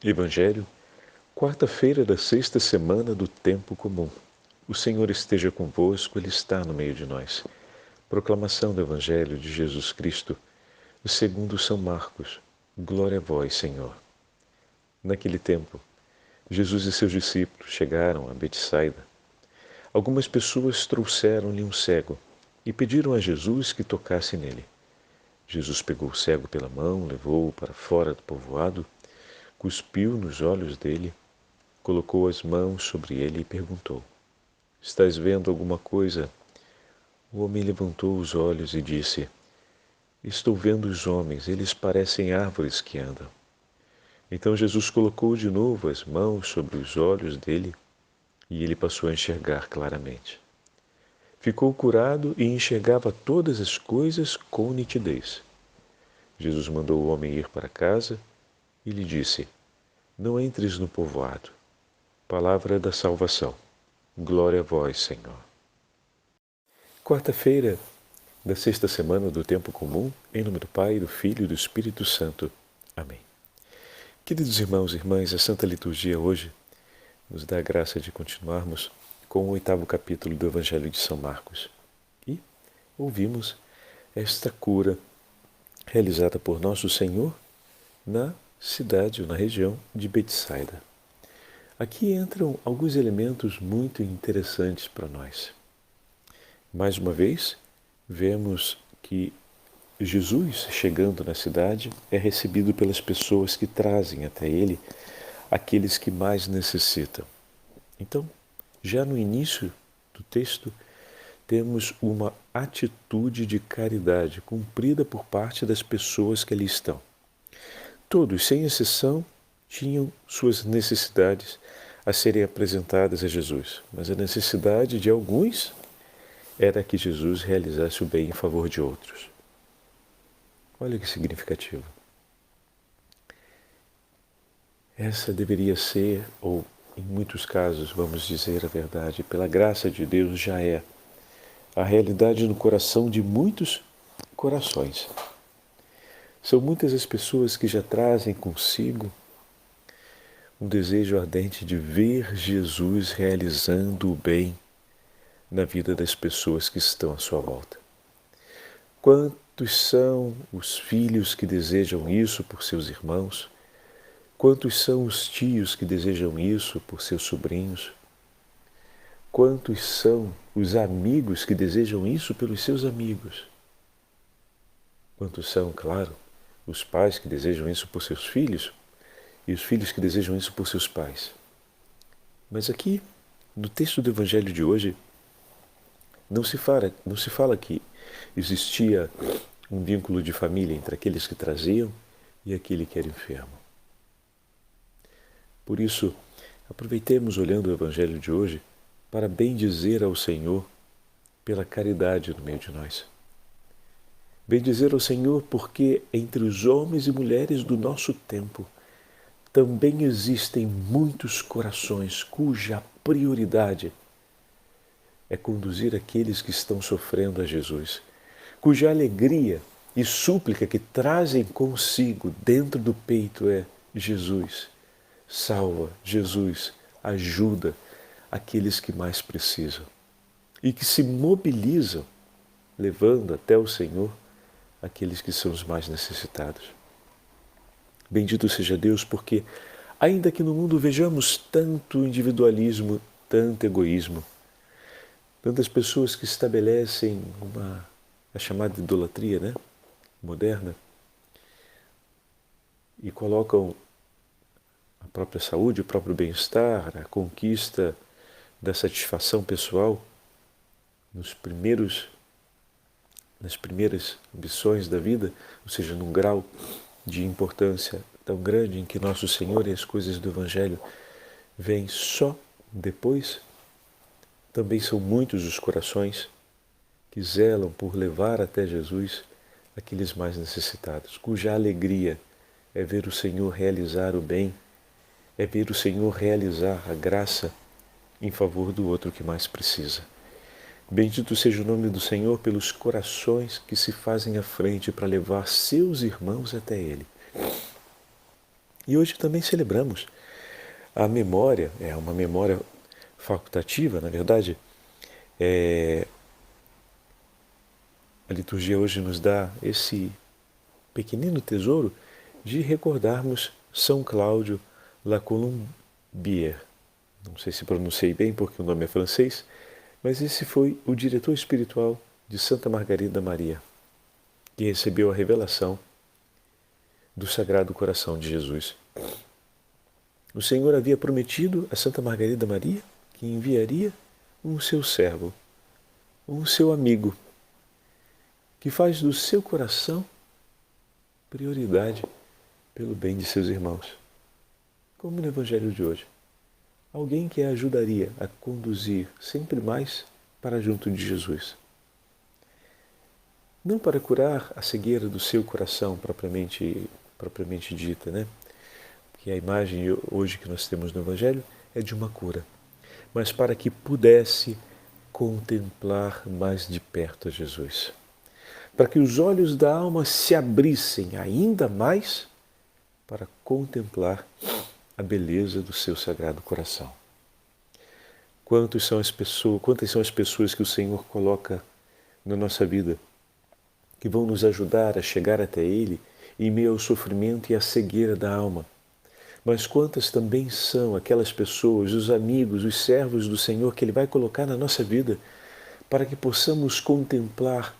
Evangelho, quarta-feira da sexta semana do tempo comum. O Senhor esteja convosco, Ele está no meio de nós. Proclamação do Evangelho de Jesus Cristo, segundo São Marcos. Glória a vós, Senhor. Naquele tempo, Jesus e seus discípulos chegaram a Betsaida. Algumas pessoas trouxeram-lhe um cego e pediram a Jesus que tocasse nele. Jesus pegou o cego pela mão, levou-o para fora do povoado, cuspiu nos olhos dele, colocou as mãos sobre ele e perguntou: Estás vendo alguma coisa? O homem levantou os olhos e disse: Estou vendo os homens, eles parecem árvores que andam. Então Jesus colocou de novo as mãos sobre os olhos dele e ele passou a enxergar claramente. Ficou curado e enxergava todas as coisas com nitidez. Jesus mandou o homem ir para casa e lhe disse: Não entres no povoado. Palavra da salvação. Glória a vós, Senhor. Quarta-feira da sexta semana do tempo comum, em nome do Pai, do Filho e do Espírito Santo. Amém. Queridos irmãos e irmãs, a Santa Liturgia hoje nos dá a graça de continuarmos com o 8º capítulo do Evangelho de São Marcos. E ouvimos esta cura realizada por Nosso Senhor na cidade ou na região de Betsaida. Aqui entram alguns elementos muito interessantes para nós. Mais uma vez, vemos que Jesus, chegando na cidade, é recebido pelas pessoas que trazem até ele aqueles que mais necessitam. Então, já no início do texto, temos uma atitude de caridade cumprida por parte das pessoas que ali estão. Todos, sem exceção, tinham suas necessidades a serem apresentadas a Jesus, mas a necessidade de alguns era que Jesus realizasse o bem em favor de outros. Olha que significativo. Essa deveria ser, ou em muitos casos, vamos dizer a verdade, pela graça de Deus já é, a realidade no coração de muitos corações. São muitas as pessoas que já trazem consigo um desejo ardente de ver Jesus realizando o bem na vida das pessoas que estão à sua volta. Quantos são os filhos que desejam isso por seus irmãos? Quantos são os tios que desejam isso por seus sobrinhos? Quantos são os amigos que desejam isso pelos seus amigos? Quantos são, claro, os pais que desejam isso por seus filhos e os filhos que desejam isso por seus pais? Mas aqui, no texto do Evangelho de hoje, não se fala que existia um vínculo de família entre aqueles que traziam e aquele que era enfermo. Por isso, aproveitemos olhando o Evangelho de hoje para bendizer ao Senhor pela caridade no meio de nós. Bendizer ao Senhor porque entre os homens e mulheres do nosso tempo também existem muitos corações cuja prioridade é conduzir aqueles que estão sofrendo a Jesus, cuja alegria e súplica que trazem consigo dentro do peito é: Jesus, salva, Jesus, ajuda aqueles que mais precisam. E que se mobilizam, levando até o Senhor aqueles que são os mais necessitados. Bendito seja Deus, porque ainda que no mundo vejamos tanto individualismo, tanto egoísmo, tantas pessoas que estabelecem a chamada idolatria, moderna, e colocam a própria saúde, o próprio bem-estar, a conquista da satisfação pessoal nas primeiras ambições da vida, ou seja, num grau de importância tão grande em que Nosso Senhor e as coisas do Evangelho vêm só depois. Também são muitos os corações que zelam por levar até Jesus aqueles mais necessitados, cuja alegria é ver o Senhor realizar o bem, é ver o Senhor realizar a graça em favor do outro que mais precisa. Bendito seja o nome do Senhor pelos corações que se fazem à frente para levar seus irmãos até Ele. E hoje também celebramos a memória, é uma memória facultativa, na verdade. A liturgia hoje nos dá esse pequenino tesouro de recordarmos São Cláudio La Colombière. Não sei se pronunciei bem porque o nome é francês, mas esse foi o diretor espiritual de Santa Margarida Maria, que recebeu a revelação do Sagrado Coração de Jesus. O Senhor havia prometido a Santa Margarida Maria que enviaria um seu servo, um seu amigo, que faz do seu coração prioridade pelo bem de seus irmãos. Como no Evangelho de hoje. Alguém que a ajudaria a conduzir sempre mais para junto de Jesus. Não para curar a cegueira do seu coração propriamente dita, né? Que a imagem hoje que nós temos no Evangelho é de uma cura, mas para que pudesse contemplar mais de perto a Jesus. Para que os olhos da alma se abrissem ainda mais para contemplar a beleza do seu Sagrado Coração. Quantas são as pessoas que o Senhor coloca na nossa vida, que vão nos ajudar a chegar até Ele em meio ao sofrimento e à cegueira da alma. Mas quantas também são aquelas pessoas, os amigos, os servos do Senhor que Ele vai colocar na nossa vida para que possamos contemplar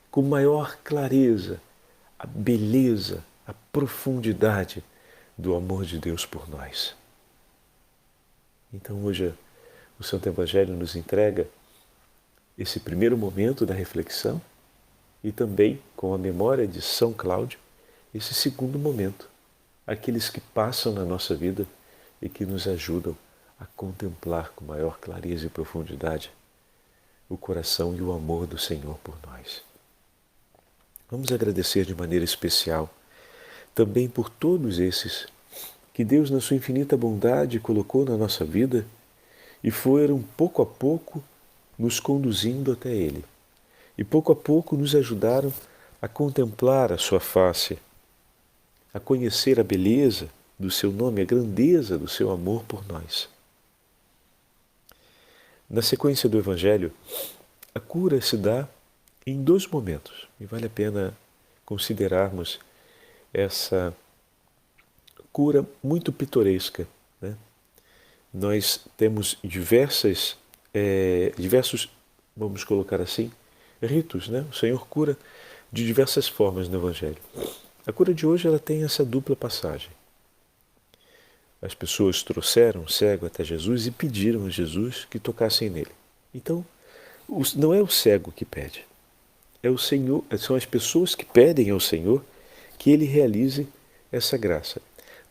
com maior clareza a beleza, a profundidade do amor de Deus por nós. Então hoje o Santo Evangelho nos entrega esse primeiro momento da reflexão e também, com a memória de São Cláudio, esse segundo momento, aqueles que passam na nossa vida e que nos ajudam a contemplar com maior clareza e profundidade o coração e o amor do Senhor por nós. Vamos agradecer de maneira especial também por todos esses que Deus, na sua infinita bondade, colocou na nossa vida e foram pouco a pouco nos conduzindo até Ele. E pouco a pouco nos ajudaram a contemplar a sua face, a conhecer a beleza do seu nome, a grandeza do seu amor por nós. Na sequência do Evangelho, a cura se dá em 2 momentos, e vale a pena considerarmos essa cura muito pitoresca, né? Nós temos diversos, vamos colocar assim, ritos, né? O Senhor cura de diversas formas no Evangelho. A cura de hoje ela tem essa dupla passagem. As pessoas trouxeram o cego até Jesus e pediram a Jesus que tocassem nele. Então, não é o cego que pede, é o Senhor, são as pessoas que pedem ao Senhor que Ele realize essa graça.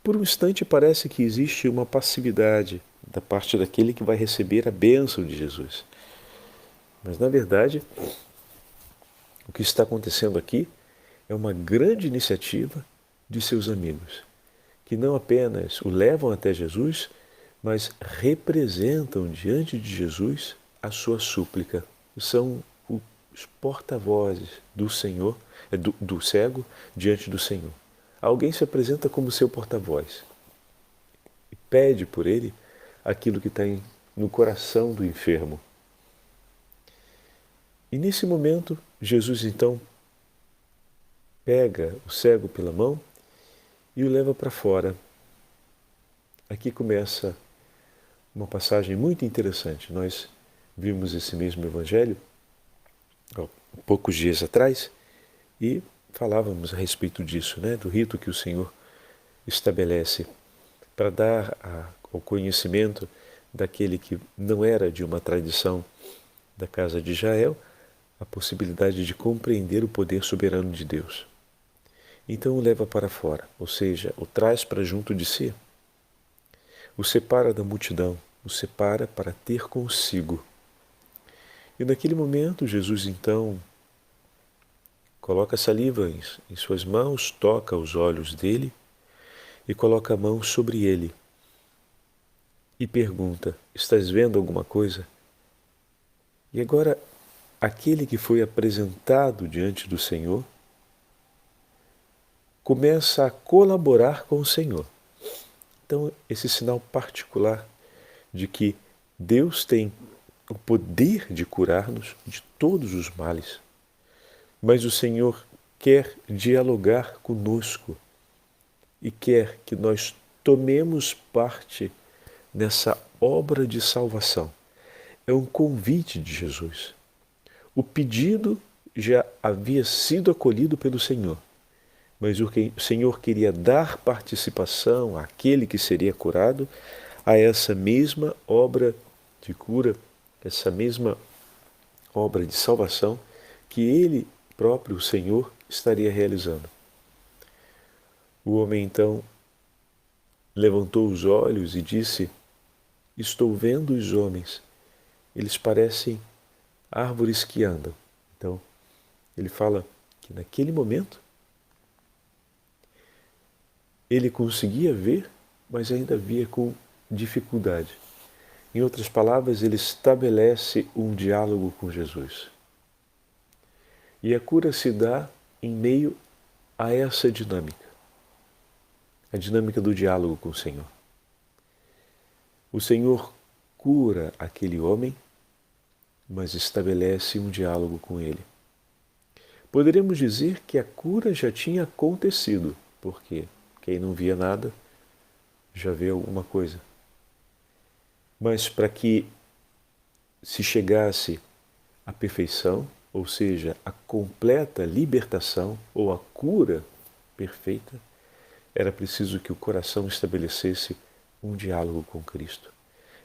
Por um instante parece que existe uma passividade da parte daquele que vai receber a bênção de Jesus. Mas, na verdade, o que está acontecendo aqui é uma grande iniciativa de seus amigos, que não apenas o levam até Jesus, mas representam diante de Jesus a sua súplica. São os porta-vozes do Senhor, do cego diante do Senhor. Alguém se apresenta como seu porta-voz e pede por ele aquilo que está no coração do enfermo. E nesse momento, Jesus então pega o cego pela mão e o leva para fora. Aqui começa uma passagem muito interessante. Nós vimos esse mesmo Evangelho há poucos dias atrás e falávamos a respeito disso, né? Do rito que o Senhor estabelece para dar ao conhecimento daquele que não era de uma tradição da casa de Israel a possibilidade de compreender o poder soberano de Deus. Então o leva para fora, ou seja, o traz para junto de si, o separa da multidão, o separa para ter consigo. E naquele momento Jesus então coloca saliva em suas mãos, toca os olhos dele e coloca a mão sobre ele e pergunta: estás vendo alguma coisa? E agora aquele que foi apresentado diante do Senhor começa a colaborar com o Senhor. Então, esse sinal particular de que Deus tem o poder de curar-nos de todos os males, mas o Senhor quer dialogar conosco e quer que nós tomemos parte nessa obra de salvação. É um convite de Jesus. O pedido já havia sido acolhido pelo Senhor, mas o Senhor queria dar participação àquele que seria curado a essa mesma obra de cura, essa mesma obra de salvação que Ele próprio, o Senhor, estaria realizando. O homem então levantou os olhos e disse: estou vendo os homens, eles parecem árvores que andam. Então, ele fala que naquele momento ele conseguia ver, mas ainda via com dificuldade. Em outras palavras, ele estabelece um diálogo com Jesus. E a cura se dá em meio a essa dinâmica, a dinâmica do diálogo com o Senhor. O Senhor cura aquele homem, mas estabelece um diálogo com ele. Poderíamos dizer que a cura já tinha acontecido, porque quem não via nada já vê alguma coisa. Mas para que se chegasse à perfeição, ou seja, a completa libertação ou a cura perfeita, era preciso que o coração estabelecesse um diálogo com Cristo.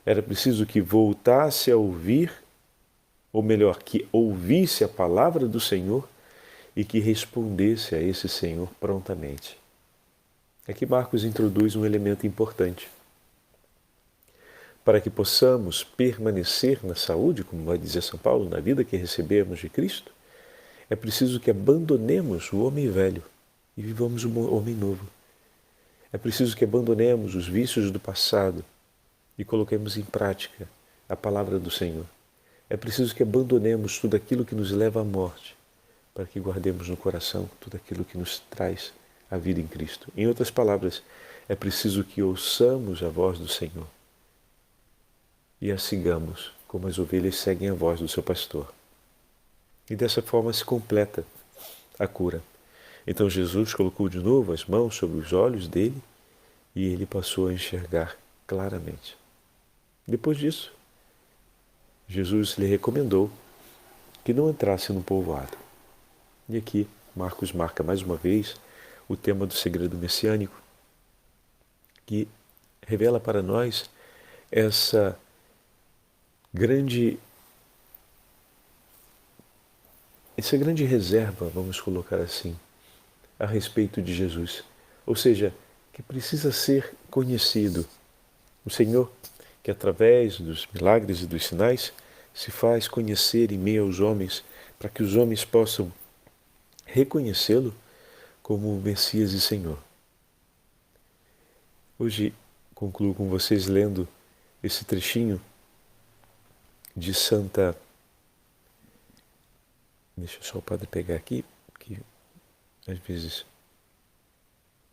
Era preciso que voltasse a ouvir, ou melhor, que ouvisse a palavra do Senhor e que respondesse a esse Senhor prontamente. Aqui Marcos introduz um elemento importante. Para que possamos permanecer na saúde, como vai dizer São Paulo, na vida que recebemos de Cristo, é preciso que abandonemos o homem velho e vivamos um homem novo. É preciso que abandonemos os vícios do passado e coloquemos em prática a palavra do Senhor. É preciso que abandonemos tudo aquilo que nos leva à morte, para que guardemos no coração tudo aquilo que nos traz a vida em Cristo. Em outras palavras, é preciso que ouçamos a voz do Senhor e a sigamos como as ovelhas seguem a voz do seu pastor. E dessa forma se completa a cura. Então Jesus colocou de novo as mãos sobre os olhos dele e ele passou a enxergar claramente. Depois disso, Jesus lhe recomendou que não entrasse no povoado. E aqui Marcos marca mais uma vez o tema do segredo messiânico, que revela para nós essa grande reserva, vamos colocar assim, a respeito de Jesus. Ou seja, que precisa ser conhecido. O Senhor, que através dos milagres e dos sinais, se faz conhecer em meio aos homens, para que os homens possam reconhecê-lo como o Messias e Senhor. Hoje concluo com vocês lendo esse trechinho de Santa... Deixa só o padre pegar aqui, que às vezes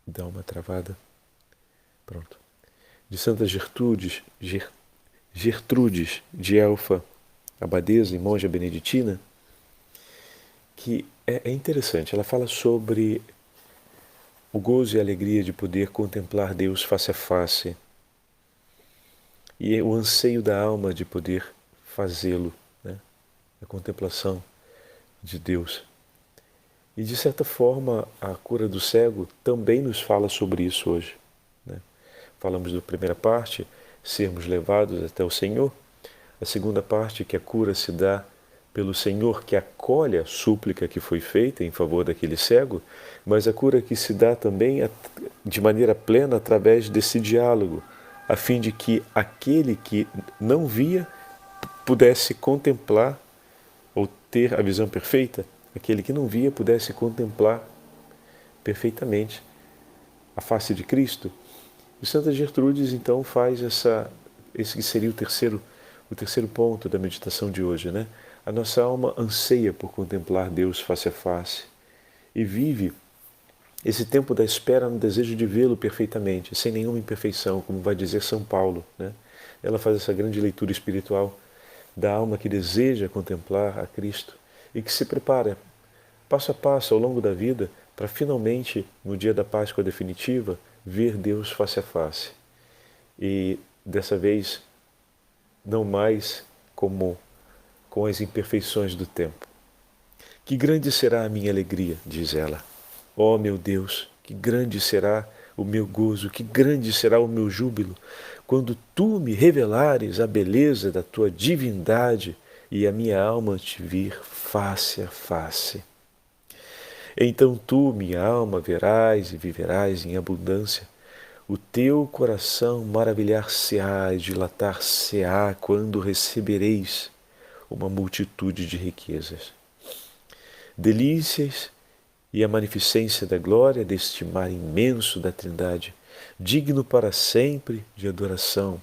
dá uma travada. Pronto. De Santa Gertrudes de Elfa, abadesa e monja beneditina, que é interessante. Ela fala sobre o gozo e a alegria de poder contemplar Deus face a face e o anseio da alma de poder fazê-lo, né? A contemplação de Deus. E de certa forma a cura do cego também nos fala sobre isso hoje, né? Falamos da primeira parte, sermos levados até o Senhor. A segunda parte, que a cura se dá pelo Senhor, que acolhe a súplica que foi feita em favor daquele cego, mas a cura que se dá também de maneira plena através desse diálogo, a fim de que aquele que não via pudesse contemplar ou ter a visão perfeita, aquele que não via pudesse contemplar perfeitamente a face de Cristo. E Santa Gertrudes então faz esse que seria o terceiro ponto da meditação de hoje, né? A nossa alma anseia por contemplar Deus face a face e vive esse tempo da espera no desejo de vê-lo perfeitamente, sem nenhuma imperfeição, como vai dizer São Paulo, né? Ela faz essa grande leitura espiritual da alma que deseja contemplar a Cristo e que se prepara passo a passo ao longo da vida para finalmente, no dia da Páscoa definitiva, ver Deus face a face. E dessa vez, não mais como com as imperfeições do tempo. Que grande será a minha alegria, diz ela. Ó meu Deus, que grande será o meu gozo, que grande será o meu júbilo, quando tu me revelares a beleza da tua divindade e a minha alma te vir face a face. Então tu, minha alma, verás e viverás em abundância. O teu coração maravilhar-se-á e dilatar-se-á quando recebereis uma multitude de riquezas. Delícias e a magnificência da glória deste mar imenso da Trindade, digno para sempre de adoração.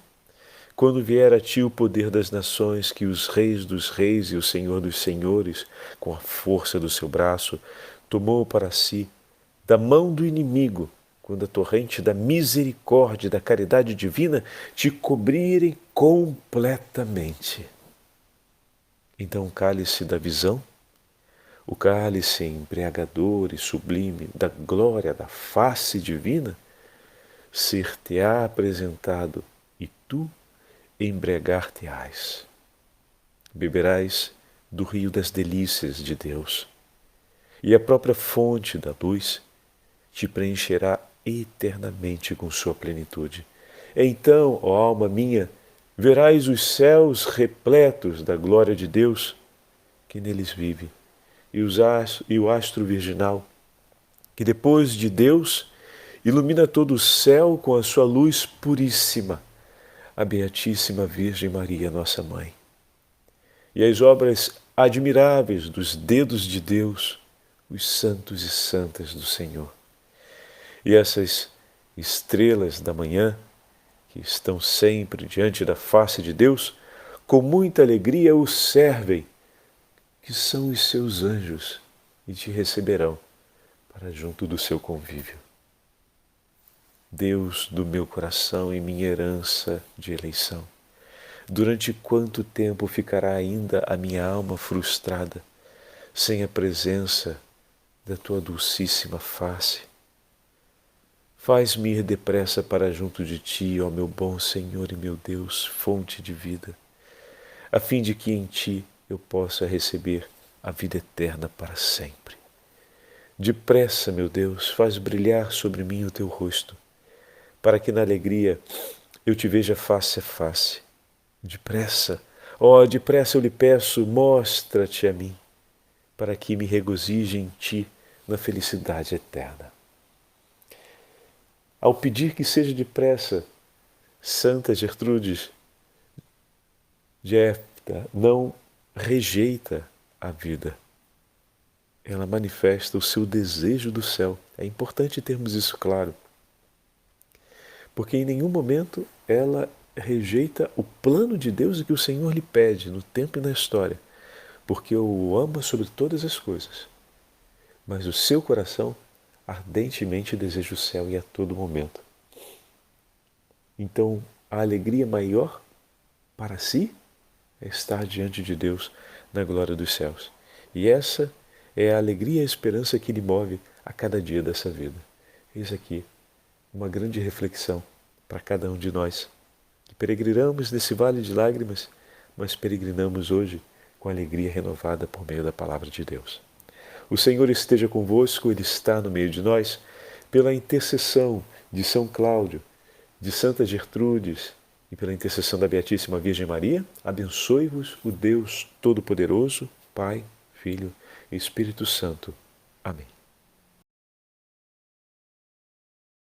Quando vier a ti o poder das nações, que os reis dos reis e o Senhor dos senhores, com a força do seu braço, tomou para si, da mão do inimigo, quando a torrente da misericórdia e da caridade divina te cobrirem completamente. Então o cálice da visão, o cálice embriagador e sublime da glória da face divina, ser-te-á apresentado e tu embriagar-te-ás. Beberás do rio das delícias de Deus, e a própria fonte da luz te preencherá eternamente com sua plenitude. Então, ó alma minha, verás os céus repletos da glória de Deus, que neles vive, e o astro virginal, que depois de Deus ilumina todo o céu com a sua luz puríssima, a Beatíssima Virgem Maria, nossa Mãe. E as obras admiráveis dos dedos de Deus, os santos e santas do Senhor. E essas estrelas da manhã, que estão sempre diante da face de Deus, com muita alegria o servem, que são os seus anjos, e te receberão para junto do seu convívio. Deus do meu coração e minha herança de eleição, durante quanto tempo ficará ainda a minha alma frustrada, sem a presença da tua dulcíssima face? Faz-me ir depressa para junto de ti, ó meu bom Senhor e meu Deus, fonte de vida, a fim de que em ti eu possa receber a vida eterna para sempre. Depressa, meu Deus, faz brilhar sobre mim o teu rosto, para que na alegria eu te veja face a face. Depressa, ó, depressa eu lhe peço, mostra-te a mim, para que me regozije em ti na felicidade eterna. Ao pedir que seja depressa, Santa Gertrudes de Éfta não rejeita a vida. Ela manifesta o seu desejo do céu. É importante termos isso claro, porque em nenhum momento ela rejeita o plano de Deus e que o Senhor lhe pede no tempo e na história, porque o ama sobre todas as coisas. Mas o seu coração ardentemente deseja o céu e a todo momento. Então, a alegria maior para si é estar diante de Deus na glória dos céus. E essa é a alegria e a esperança que lhe move a cada dia dessa vida. Eis aqui uma grande reflexão para cada um de nós, que peregrinamos nesse vale de lágrimas, mas peregrinamos hoje com alegria renovada por meio da palavra de Deus. O Senhor esteja convosco, Ele está no meio de nós, pela intercessão de São Cláudio, de Santa Gertrudes e pela intercessão da Beatíssima Virgem Maria, abençoe-vos o Deus Todo-Poderoso, Pai, Filho e Espírito Santo. Amém.